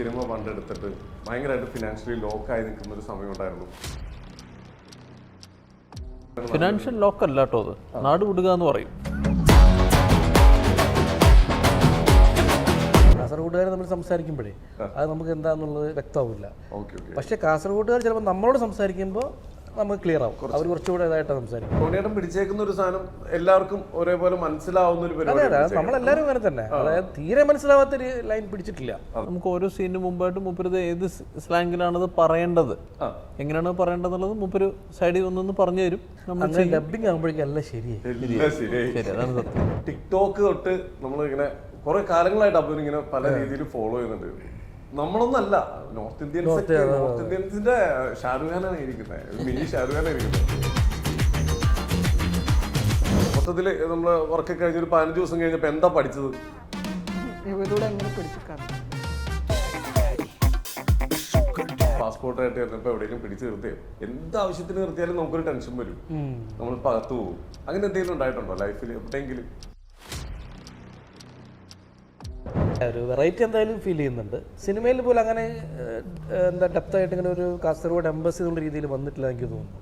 Cinema പണ്ടെടുത്തിട്ട് ഭയങ്കരമായിട്ട് financially ലോക്കായി നിൽക്കുന്ന ഒരു സമയം ഉണ്ടായിരുന്നു. ഫിനാൻഷ്യൽ ലോക്ക് അല്ല കേട്ടോ, അത് നാട് വിടുക എന്ന് പറയും. കാസർഗോഡുകാർ നമ്മൾ സംസാരിക്കുമ്പോഴേ അത് നമുക്ക് എന്താണെന്നുള്ളത് വ്യക്തമാവില്ല. പക്ഷേ കാസർഗോഡുകാർ ചിലപ്പോൾ നമ്മളോട് സംസാരിക്കുമ്പോൾ നമുക്ക് ക്ലിയർ ആവും. അവർ കുറച്ചുകൂടെ ഇതായിട്ടാണ് സംസാരിക്കും. ടോണിയേട്ടൻ പിടിച്ചേക്കുന്ന ഒരു സാധനം എല്ലാവർക്കും ഒരേപോലെ മനസ്സിലാവുന്ന ഒരു അതെ അതെ, നമ്മളെല്ലാവരും അങ്ങനെ തന്നെ. അതായത് തീരെ മനസ്സിലാവാത്തൊരു ലൈൻ പിടിച്ചിട്ടില്ല. നമുക്ക് ഓരോ സീനിന് മുമ്പായിട്ട് മൂപ്പര് ഏത് സ്ലാങ്ങിലാണത് പറയേണ്ടത്, എങ്ങനെയാണ് പറയേണ്ടതെന്നുള്ളത് മൂപ്പര് സൈഡിൽ ഒന്നൊന്ന് പറഞ്ഞു തരും. അങ്ങനെ ഡബിങ് ആകുമ്പോഴേക്കും എല്ലാം ശരിയായി. അതാണ് സത്യം. ടിക്ടോക്ക് തൊട്ട് നമ്മളിങ്ങനെ കുറെ കാലങ്ങളായിട്ട് അപ്പൊ ഇങ്ങനെ പല രീതിയിൽ ഫോളോ ചെയ്യുന്നുണ്ട്. നമ്മളൊന്നല്ല, നോർത്ത് ഇന്ത്യൻസിന്റെ ഷാരൂഖ് ഖാനാണ് ഇരിക്കുന്നത്, മിനി ഷാരൂഖ് ഖാനാണ് ഇരിക്കുന്നത്. മൊത്തത്തില് നമ്മള് വർക്ക് കഴിഞ്ഞൊരു 15 ദിവസം കഴിഞ്ഞപ്പോ എന്താ പഠിച്ചത്? പാസ്പോർട്ടായിട്ട് വരുന്നപ്പോ എവിടെയെങ്കിലും പിടിച്ചു നിർത്തിയോ? എന്താവശ്യത്തിന് നിർത്തിയാലും നമുക്കൊരു ടെൻഷൻ വരും, നമ്മൾ പകത്തു പോകും. അങ്ങനെ എന്തെങ്കിലും ഉണ്ടായിട്ടുണ്ടോ ലൈഫിൽ എവിടെയെങ്കിലും? ഒരു വെറൈറ്റി എന്തായാലും ഫീൽ ചെയ്യുന്നുണ്ട്. സിനിമയിൽ പോലും അങ്ങനെ എന്താ ഡെപ്തായിട്ട് ഇങ്ങനെ ഒരു കാസർഗോഡ് എംബസി എന്നുള്ള രീതിയിൽ വന്നിട്ടില്ല എനിക്ക് തോന്നുന്നു.